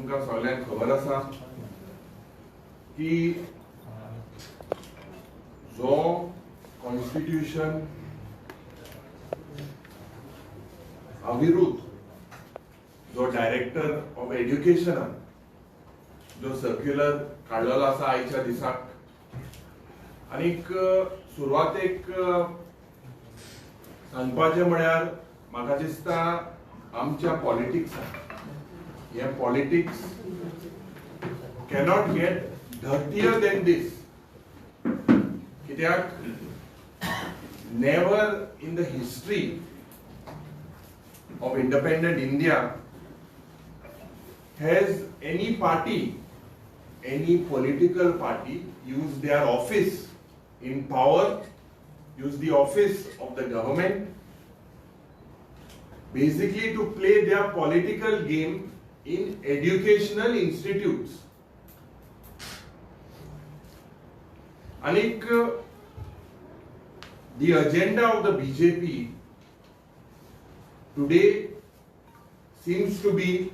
तुमका सगळ्यांक खबर आसा की जो कॉन्स्टिट्यूशन अविरुद्ध जो डायरेक्टर ऑफ एज्युकेशन जो सर्क्युलर काढलेलो आसा आयच्या दिसाक आनीक सुरवातेक सांगपाचें म्हळ्यार म्हाका दिसता आमच्या पॉलिटिक्सांत हे politics cannot get dirtier than this कित्याक never in the history of independent India has any party, any political party used their office in power, used the office of the government basically to play their political game in educational institutes. Anik, the agenda of the BJP today seems to be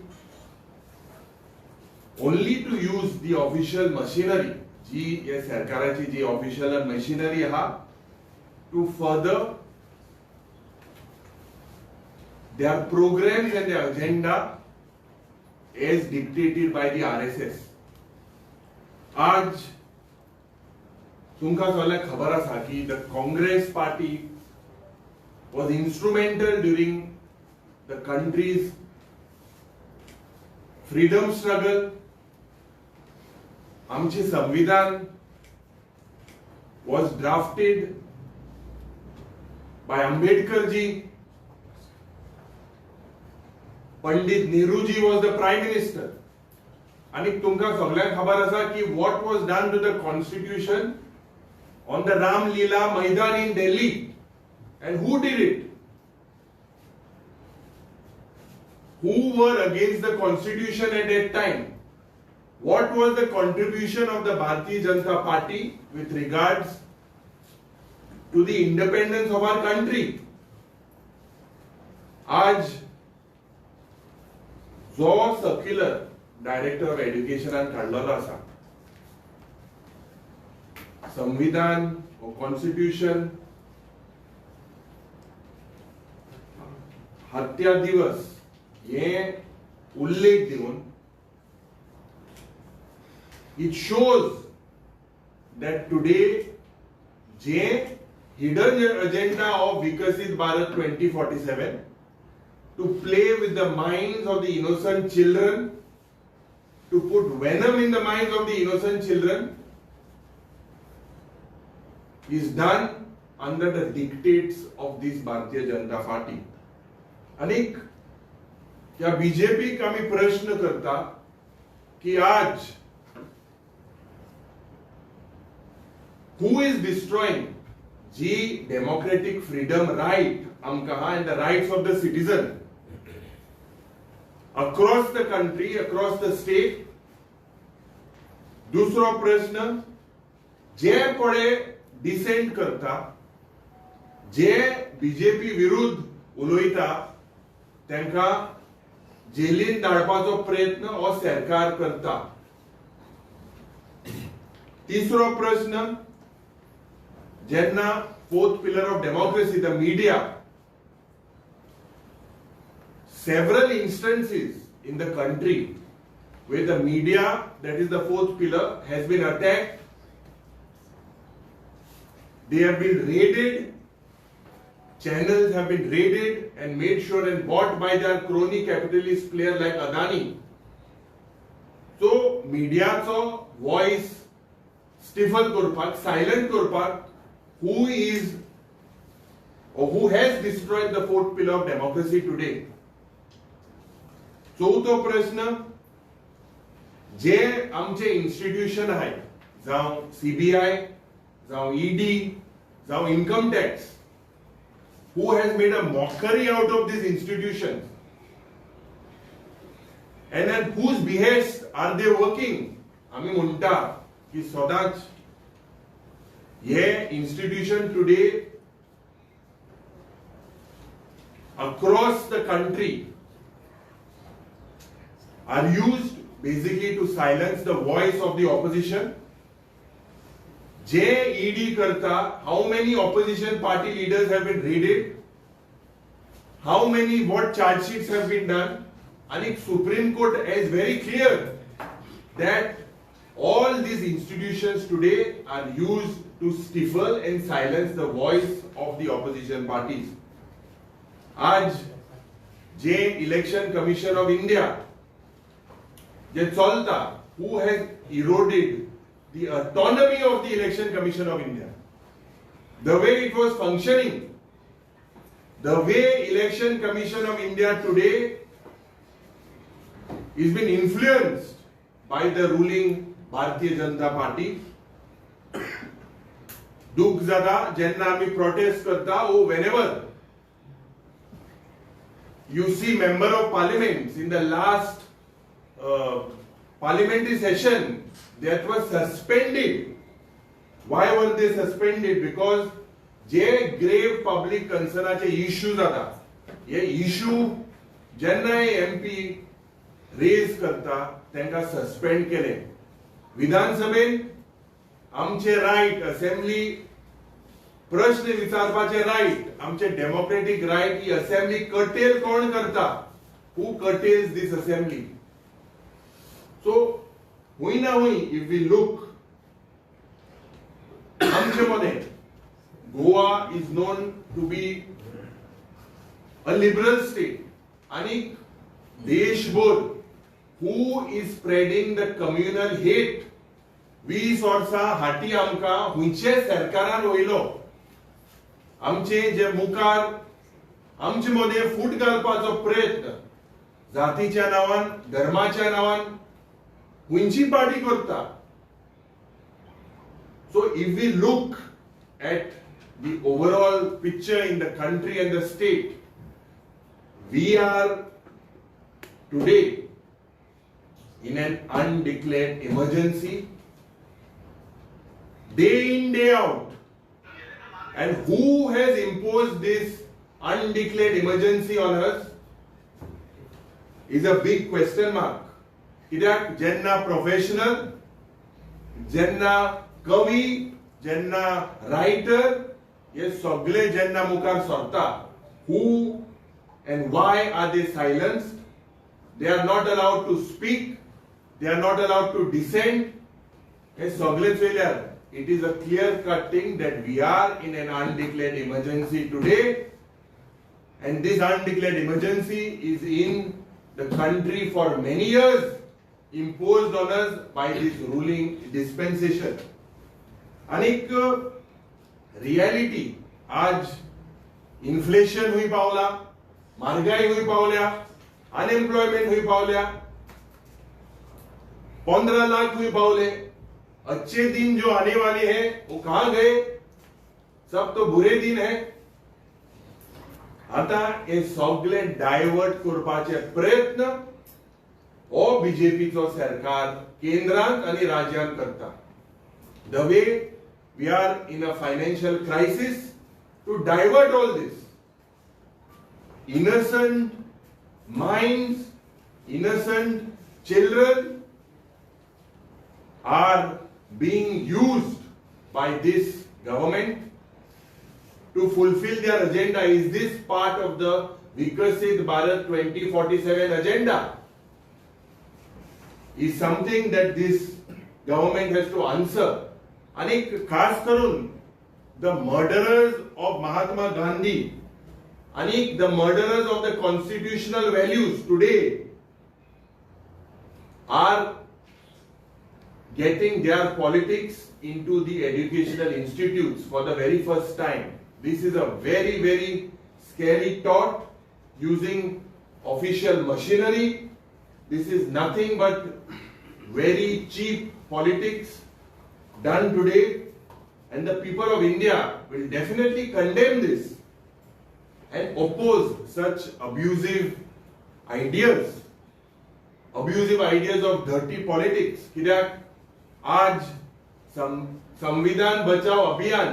only to use the official machinery, जी या सरकाराची जी official machinery हा, to further their programs and their agenda as dictated by the RSS. आज तुमका सगळ्यांक खबर आसा की the Congress party was instrumental during the country's freedom struggle. आमचे संविधान was drafted by Ambedkar ji. Pandit Nehru ji was the prime minister. आणि तुमका सगळ्यांक खबर आसा की what was done to the constitution on the Ram Leela Maidan in Delhi, and who did it? Who were against the constitution at that time? What was the contribution of the Bharatiya Janata Party with regards to the independence of our country? आज जो circular director of एज्युकेशनान काढलेलो आसा, संविधान constitution हत्या दिवस हे उल्लेख दिवन it shows that today जे hidden agenda of Vikasit Bharat 2047 to play with the minds of the innocent children, to put venom in the minds of the innocent children, is done under the dictates of this Bharatiya Janata Party. अनेक या BJP का मी प्रश्न करता की आज who is destroying G democratic freedom right आमका and the rights of the citizen across the country, across the state. दुसरो प्रश्न, जे पळे डिसेंट करता, जे बीजेपी विरुद्ध उलयता त्यांका जेलीन धाडपाचो प्रयत्न हो सरकार करता. तिसरो प्रश्न, जेन्ना fourth pillar of democracy, the media, several instances in the country where the media, that is the fourth pillar, has been attacked. They have been raided, channels have been raided and made sure and bought by their crony capitalist player like Adani. So mediacho voice stifle करपाक, silent करपाक, who is or who has destroyed the fourth pillar of democracy today. चौथो प्रश्न, जे आमचे institution आहे, जावं CBI, जावं ED, जावं income tax, who has made a mockery out of these institutions, and at whose behest are they working? आम्ही म्हणता की सदांच हे institution today across the country are used basically to silence the voice of the opposition. JED karta, how many opposition party leaders have been raided? How many, what charge sheets have been done? And Supreme Court is very clear that all these institutions today are used to stifle and silence the voice of the opposition parties. आज जे Election Commission of India जे चलता, who has eroded the autonomy of the Election Commission of India, the way it was functioning, the way Election Commission of India today is been influenced by the ruling Bharatiya Janata Party. दुख जाता जेन्ना आम्ही protest करता, oh, whenever you see member of parliament in the last parliamentary session that was suspended. Why were they suspended? Because जे grave public concern issues जाता, ये issue जेन्ना MP raise करता त्यांका suspend केले. विधानसभेत आमचे राईट, असेंब्ली प्रश्न विचारपाचे राईट, आमचे डेमोक्रेटिक राईट, ही असेंब्ली कर्टेल कोण करता? Who curtails this assembly? So, हुई ना हुई, if we look, आमचे मध्ये Goa is known to be a liberal state. आणि देशभर who is spreading the communal hate? 20 वर्सां हाटी आमकां हुंचे सरकारान वयलो. आमचे जे मुखार आमचे मध्ये फूट घालपाचो प्रयत्न जातीच्या नावान, धर्माच्या नावान हुंची पार्टी करता. So if we look at the overall picture in the country and the state, we are today in an undeclared emergency, day in, day out. And who has imposed this undeclared emergency on us is a big question mark. कित्याक जेन्ना professional, जेन्ना कवी, जेन्ना writer, हे सगळे जेन्ना मुखार सरता, who and why are they silenced? They are not allowed to speak. They are not allowed to dissent. हे सगळे चयल्यार it is a clear-cut thing that we are in an undeclared emergency today, and this undeclared emergency is in the country for many years, imposed on us by this ruling dispensation. अनेक reality आज inflation हुई पावला, महागाई हुई पावल्या, unemployment हुई पावल्या, 15 लाख हुई पावले. अच्छे दिन जो आने वाले हैं वो कहां गए? सब तो बुरे दिन है. आता हे सगळे डायवर्ट करपाचे प्रयत्न हो बीजेपीचो सरकार केंद्रांत आणि राज्यांत करता. The way we are in a financial crisis, to divert all this, innocent minds, innocent children are being used by this government to fulfill their agenda. Is this part of the Vikasit Bharat 2047 agenda? Is something that this government has to answer. आणि खास करून the murderers of Mahatma Gandhi आणि the murderers of the constitutional values today are getting their politics into the educational institutes for the very first time. This is a very, very scary thought, using official machinery. This is nothing but very cheap politics done today, and the people of India will definitely condemn this and oppose such abusive ideas of dirty politics. कित्याक आज संविधान बचाव अभियान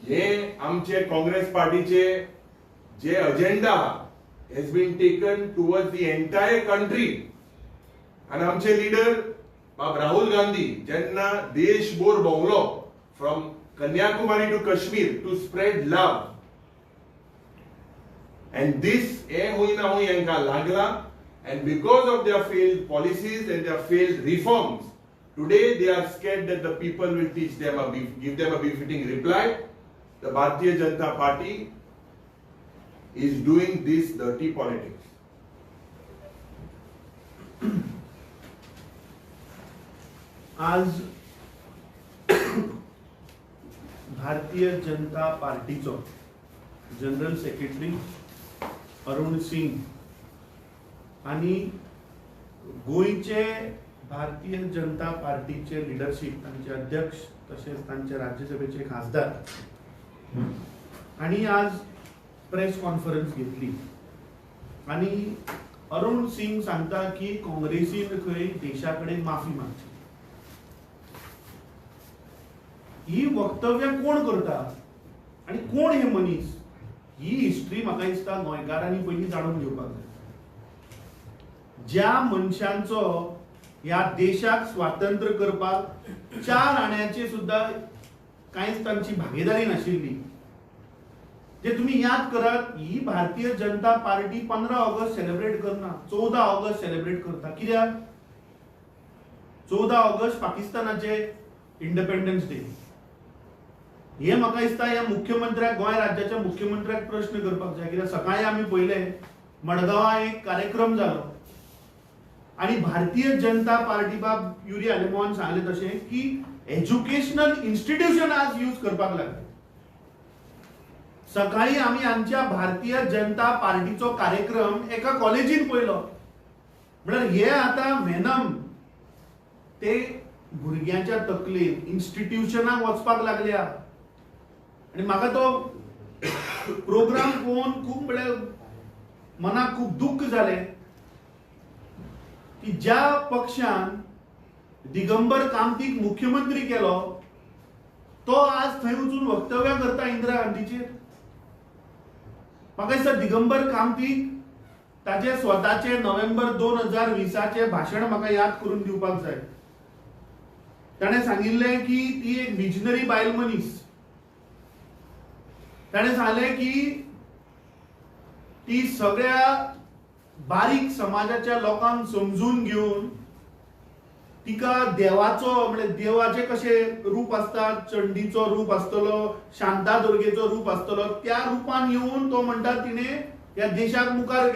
हे आमचे काँग्रेस पार्टीचे जे agenda has been taken towards the entire country, आणि आमचे लीडर बाब राहुल गांधी जेन्ना देशभर भोंवलो from Kanyakumari to Kashmir to spread love, and this होईना होई यांका लागला, and because of their failed policies and their failed reforms, today they are scared that the people will give them a befitting reply. The Bharatiya Janata Party is doing this dirty politics. आज Bharatiya Janata पार्टीचो general secretary Arun Singh आणि गोयचे भारतीय जनता पार्टीचे leadership, तांचे अध्यक्ष तसेच तांचे राज्यसभेचे खासदार आणि आज प्रेस कॉन्फरन्स घेतली आणि अरुण सिंग सांगता की काँग्रेसीन खंय देशाकडे माफी मागची. ही वक्तव्य कोण करता आणि कोण हे मनीस, ही हिस्ट्री म्हाका दिसता गोंयकारांनी पयलीं जाणून घेवपाक जाय. ज्या मनशांचो ह्या देशाक स्वातंत्र्य करपाक 4 आण्याचे सुद्धा कांयच तांची भागीदारी नाशिल्ली, जे तुम्ही याद करात, ही भारतीय जनता पार्टी 15 ऑगस्ट सेलिब्रेट करना, 14 ऑगस्ट सेलिब्रेट करता. कित्याक 14 ऑगस्ट पाकिस्तानाचे इंडिपेंडन्स डे. हे म्हाका दिसता ह्या मुख्यमंत्र्याक, गोंय राज्याच्या मुख्यमंत्र्याक प्रश्न करपाक जाय. कित्याक सकाळी आमी पळयले मडगांवां एक कार्यक्रम जालो आणि भारतीय जनता पार्टी बाब युरी आलेमोन सांगले तशें की एज्युकेशनल इन्स्टिट्यूशन आज यूज करपाक लागले. सकाळी आमी आमच्या भारतीय जनता पार्टीचो कार्यक्रम एका कॉलेजीन पळयलो. म्हळ्यार हे आता व्हेनम ते भुरग्यांच्या तकलेन इन्स्टिट्यूशनाक वचपाक लागल्या. आणि म्हाका तो प्रोग्राम पळोवन खूब म्हळ्यार मनाक खूब दुःख जालें की ज्या पक्षान दिगंबर कामतीक मुख्यमंत्री केलो तो आज थंय वचून वक्तव्य करता इंदिरा गांधीचेर. म्हाका दिसता दिगंबर कामतीक ताचे स्वताचे नोव्हेंबर 2020 भाशण म्हाका याद करून दिवपाक जाय. ताणें सांगिल्लें की ती एक विजनरी बायल मनीस. ताणें सांगलें की ती सगळ्या बारीक समाजाच्या लोकांक समजून घेऊन तिका देवाचो म्हणजे देवाचे कशे रूप असता, चंडीचो रूप आसतलो, शांतादुर्गेचो रूप आसतलो, त्या रूपान येऊन तो म्हणटा तिने या देशाक मुखार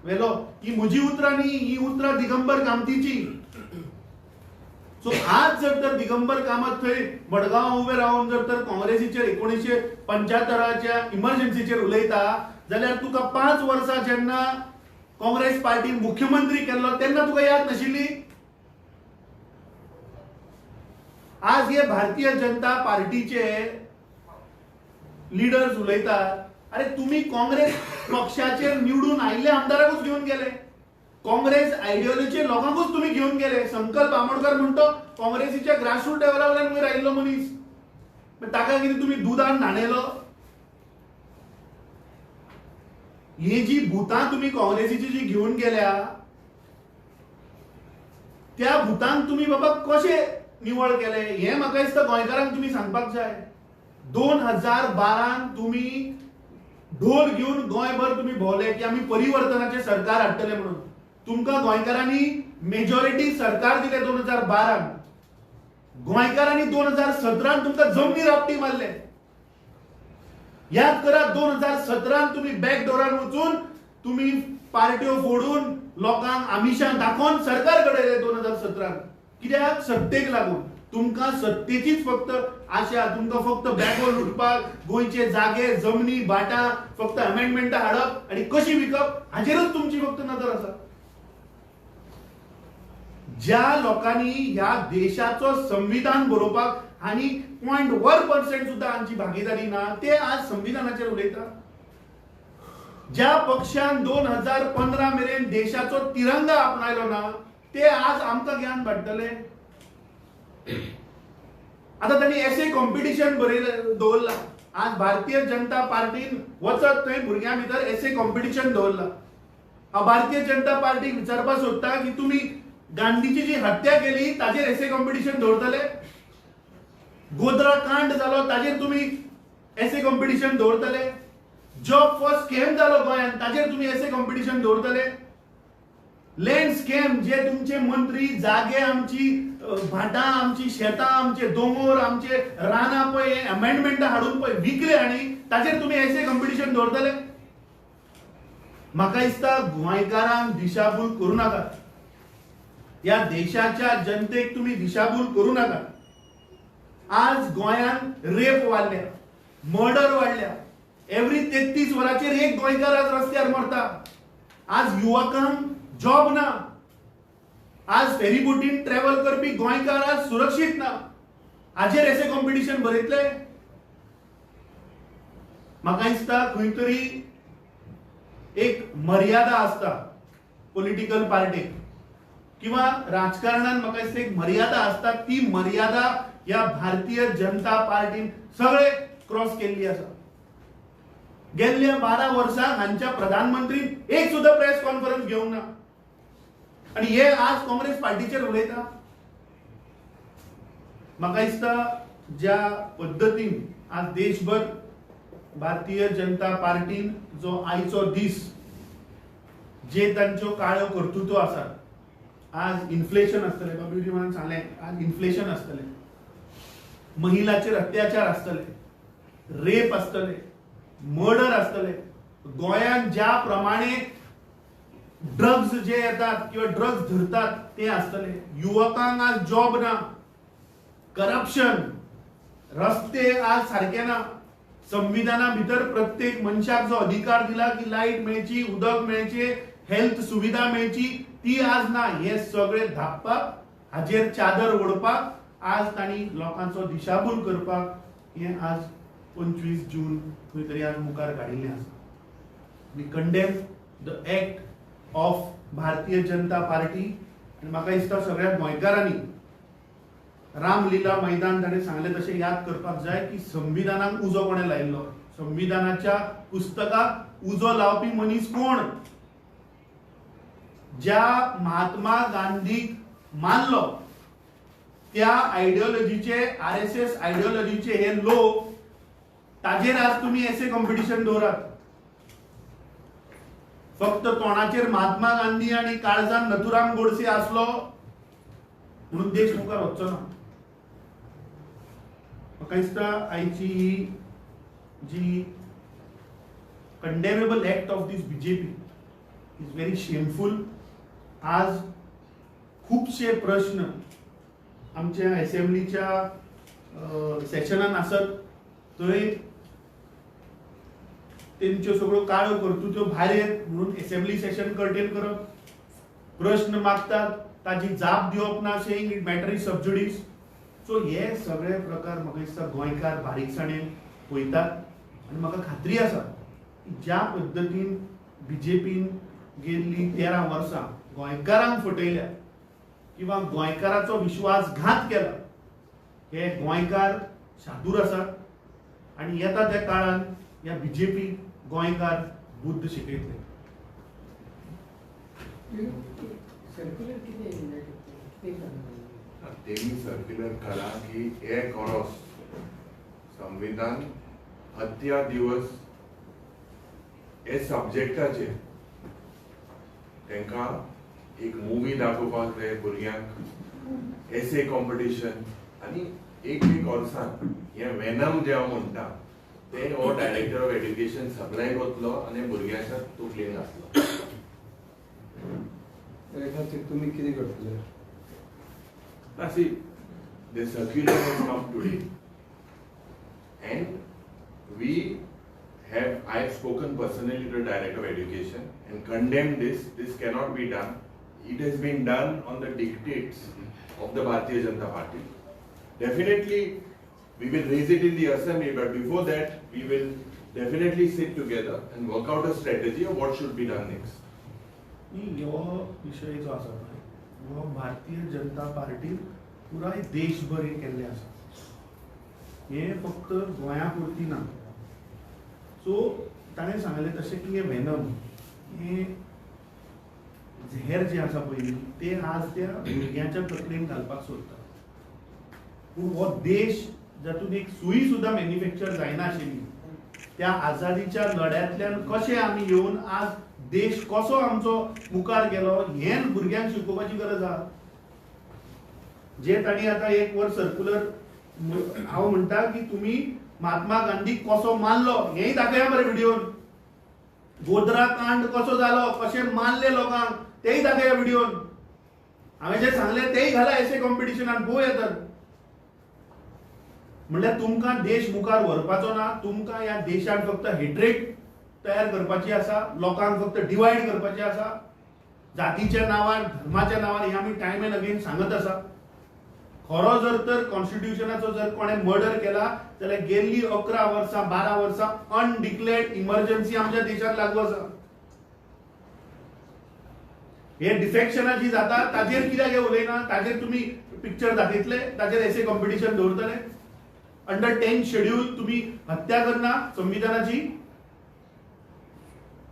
वेलो. ही म्हजी उतरां न्ही, ही उतरां दिगंबर कामतीची. सो आज जर तर दिगंबर कामत थंय मडगांव उबे रावन जर तर काँग्रेसीचेर 1975च्या इमर्जन्सीचेर उलयता जाल्यार तुका 5 वर्सां जेन्ना काँग्रेस पार्टीन मुख्यमंत्री केल्लो तेन्ना तुका याद नाशिल्ली. आज हे भारतीय जनता पार्टीचे लीडर्स उलयतात, अरे तुम्ही काँग्रेस पक्षाचेर निवडून आयिल्ले आमदाराकूच घेऊन गेले, काँग्रेस आयडियोलॉजी लोकांकूच तुम्ही घेऊन गेले. संकल्प आमोणकर म्हणतो काँग्रेसीच्या ग्रासरूट लेवलावयल्यान वयर आयिल्लो मनीस, ताका कितें तुम्ही दुदान न्हाणयलो. ही जी भूतां तुम्ही काँग्रेसीची जी घेऊन गेल्या त्या भूतांक तुम्ही बाबा कशे निवळ केले हे म्हाका दिसता गोंयकारांक तुम्ही सांगपाक जाय. 2012 तुम्ही ढोल घेऊन गोंयभर तुम्ही भोवले की आम्ही परिवर्तनाचे सरकार हाडटले म्हणून. तुमकां गोंयकारांनी मेजॉरिटी सरकार दिले 2012. गोंयकारांनी 2017 तुमकां जमनी रापटी मारले. याद करा 2017 तुम्ही बॅकडोरान वचून तुम्ही पार्ट्यो फोडून लोकांक आमिशां दाखोवन सरकार घडयले 2017. कित्याक सत्तेक लागून. तुमकां सत्तेचीच फक्त आशा, तुमकां फक्त बॅगो लुटपाक, गोंयचे जागे जमनी भाटां फक्त अमेंडमेंटां हाडप आणि कशी विकप हाचेरच तुमची फक्त नजर आसा. ज्या लोकांनी ह्या देशाचो संविधान बरोवपाक आनी 0.1% सुद्धा हांची भागीदारी ना ते आज संविधानाचेर उलयता. ज्या पक्षान 2015 मेरेन देशाचो तिरंगा आपणायलो ना ते आज आमकां ज्ञान वाडटले. आता त्यांनी एसे कॉम्पिटिशन दवरला. आज भारतीय जनता पार्टीन वचत थंय भुरग्यां भितर एसे कॉम्पिटिशन दवरला. भारतीय जनता पार्टीक विचारपाक सोदता की तुम्ही गांधीची जी हत्या केली ताजेर एसे कॉम्पिटिशन दवरतले, गोधरा कांड जालो ताजेर तुम्ही एसे कॉम्पिटिशन दवरतले, जॉब फॉर स्कॅम जालो गोंयांत ताजेर तुम्ही एसे कॉम्पिटिशन दवरतले, लँड स्कॅम जे तुमचे मंत्री जागे आमची भाटां आमची शेतां आमचे दोंगर आमचे रानां पळय अमेंडमेंट हाडून पळय विकले आनी ताजेर तुम्ही एसे कॉम्पिटिशन दवरतले. म्हाका दिसता गोंयकारांक दिशाभूल करू नाका, या देशाच्या जनतेक तुम्ही दिशाभूल करू नका. आज गोंयांत रेप वाढल्या, मर्डर वाढल्या, एव्हरी 33 वरांचेर एक गोंयकार आज रस्त्यार मरता. आज युवकांक जॉब ना, आज फेरीबोटीन ट्रॅव्हल करपी गोंयकार आज सुरक्षीत ना. हाजेर एसे कॉम्पिटिशन बरयतले. म्हाका दिसता खंय तरी एक मर्यादा असता पॉलिटिकल पार्टीक किंवा राजकारणात. म्हाका दिसता एक मर्यादा असता, ती मर्यादा या भारतीय जनता पार्टीन सगळे क्रॉस केल्ली आसा. गेल्ल्या 12 वर्सां हांच्या प्रधानमंत्रीन एक सुद्धा प्रेस कॉन्फरन्स घेवंक ना आणि हे आज काँग्रेस पार्टीचेर उलयता. म्हाका दिसता ज्या पद्धतीन आज देशभर भारतीय जनता पार्टीन जो आयचो दीस जे तांच्यो काळ्यो कर्तुत्व आसात, आज इन्फ्लेशन आसतले, बाबूजी म्हान सांगलें आज इन्फ्लेशन आसतले, महिलाचेर अत्याचार आसतले, रेप आसतले, मर्डर आसतले. गोंयांत ज्या प्रमाणे ड्रग्स जे येतात किंवा ड्रग्स धरतात ते आसतले. युवकांक आज जॉब ना, करप्शन, रस्ते आज सारखे ना. संविधाना भितर प्रत्येक मनशाक जो अधिकार दिला की लाईट मेळची, उदक मेळचे, हेल्थ सुविधा मेळची, ती आज ना. हे सगळे धापपाक, हाजेर चादर ओडपाक, आज तांणी लोकांचो दिशाभूल करपाक हे आज 25 जून खंय तरी आज मुखार काडिल्लें आसा. We condemn the act of Bharatiya Janata party. आनी म्हाका दिसता सगळ्या गोंयकारांनी रामलीला मैदान ताणें सांगलें तशें याद करपाक जाय की संविधानाक उजो कोणें लायिल्लो, संविधानाच्या पुस्तकाक उजो लावपी मनीस कोण. ज्या महात्मा गांधीक मानलो त्या आयडियोलॉजीचे, RSS आयडियोलॉजीचे हे लोक, ताजेर आज तुम्ही एसे कॉम्पिटिशन दवरात. फक्त तोंडाचेर महात्मा गांधी आणि काळजान नथुराम गोडसे असलो म्हणून देश मुखार वचचो ना. म्हाका दिसता आयची ही जी condemnable act of this BJP is very shameful. आज खूपशे प्रश्न आमच्या असेंब्लीच्या सेशनान आसत, थंय तेंच्यो सगळ्यो काळ्यो कर्तुत्व भायर येत म्हणून असेंब्ली सेशन कर्टेल करप, प्रश्न मागतात ताजी जाप दिवप ना, saying it matter is sub जुडिस. So हे सगळे प्रकार म्हाका दिसता गोंयकार बारीकसाणेन पळयतात आनी म्हाका खात्री आसा की ज्या पद्दतीन बीजेपीन गेल्ली 13 वर्सां गोंयकारांक फटयल्या किंवा गोंयकाराचो विश्वासघात केला, हे गोंयकार शादूर आसात आनी येता त्या काळान या बीजेपी गोंयकार बुद्ध शिकयतले. तेमी सर्क्युलर करा की हे कोरोस संविधान हत्या दिवस हे सब्जेक्टाचेर तांकां एक मुवी दाखोवपाक जाय भुरग्यांक, एसे कॉम्पिटिशन आनी एक वर्सान हे वेनम जे हांव म्हणटा ते हो डायरेक्टर ऑफ एड्युकेशन सप्लाय करतलो आनी भुरग्यांच्या तोकलेन घातलो. त्या खातीर तुमी कितें करतले? See, the circular has come today, and I have spoken personally to the Director of Education and condemned this. This cannot be done. It has been done on the dictates of the Bharatiya Janata Party. Definitely, we will raise it in the assembly, but before that, we will definitely sit together and work out a strategy of what should be done next. ह्यो विशय जो आसा हो भारतीय Janata party पुराय देशभर केल्ले आसा, हे फक्त गोंया पुरती ना. सो ताणें सांगलें तशें की हे वेनम हे झेर जे आसा पळय ते आज त्या भुरग्यांच्या तकलेन घालपाक सोदता. पूण हो देश जातून एक सुई सुद्धा मॅन्युफॅक्चर जायना आशिल्ली, त्या आजादीच्या लढ्यांतल्यान कशे आमी येवन आज देश कसो आमचो मुखार गेलो हें भुरग्यांक शिकोवपाची गरज आहा. जे ताणी आता एक वर सर्क्युलर हांव म्हणटा की तुम्ही महात्मा गांधीक कसो मारलो हेंय दाखया मरे व्हिडिओन. गोधरा कांड कसो जालो, कशे मारले लोकांक तेय दाखया व्हिडिओन. हांवें जे सांगले तेय घाला एसे कॉम्पिटिशनान पळोवया तर. म्हणल्यार तुमकां देश मुखार व्हरपाचो ना, तुमकां ह्या देशाक फक्त हेट्रेट तयार करपाची आसा, लोकांक फक्त डिवायड करपाची आसा, जातीच्या नांवार धर्माच्या नांवार हे आमी टायम एंड अगेन सांगत आसा. खरो जर तर कॉन्स्टिट्युशनाचो जर कोणे मर्डर केला जाल्यार गेल्ली 11 वर्सां 12 वर्सां अनडिक्लेअर्ड इमर्जन्सी आमच्या देशात लागू आसा. हे डिफेक्शनां जी जाता ताजेर कित्याक उलयना, ताजेर तुम्ही पिक्चर दाखयतले, ताजेर एसे कॉम्पिटिशन दवरतले. अंडर 10 शेड्यूल तुम्ही हत्या करना संविधानाची,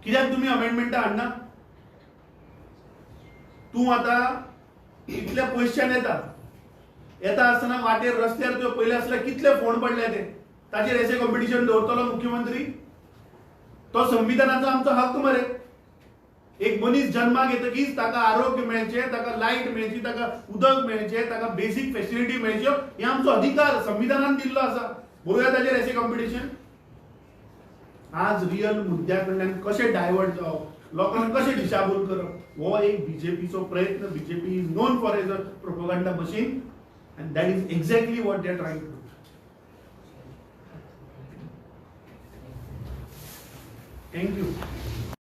कित्याक तुम्ही अमेंडमेंटा हाडना. तूं आता इतल्या पयशान येता आसतना वाटेर रस्त्यार तुवें पयले आसल्यार कितले फोन पडले ते, ताजेर एसे कॉम्पिटिशन दवरतलो मुख्यमंत्री. तो संविधानाचो आमचो हक्क मरे. एक मनीस जन्माक येतकीच ताका आरोग्य मेळचे, ताका लायट मेळची, ताका उदक मेळचे, ताका बेसिक फॅसिलिटी मेळच्यो, हे आमचो अधिकार संविधानान दिल्लो आसा. बरोबर ताजेर एसे कॉम्पिटिशन. आज रियल मुद्द्या कडल्यान कशे डायवर्ट जावप, लोकांक कशे दिशाभूल करप, हो एक बीजेपीचो प्रयत्न. BJP is non for as a propaganda machine and that is exactly what they are trying to do. Thank you.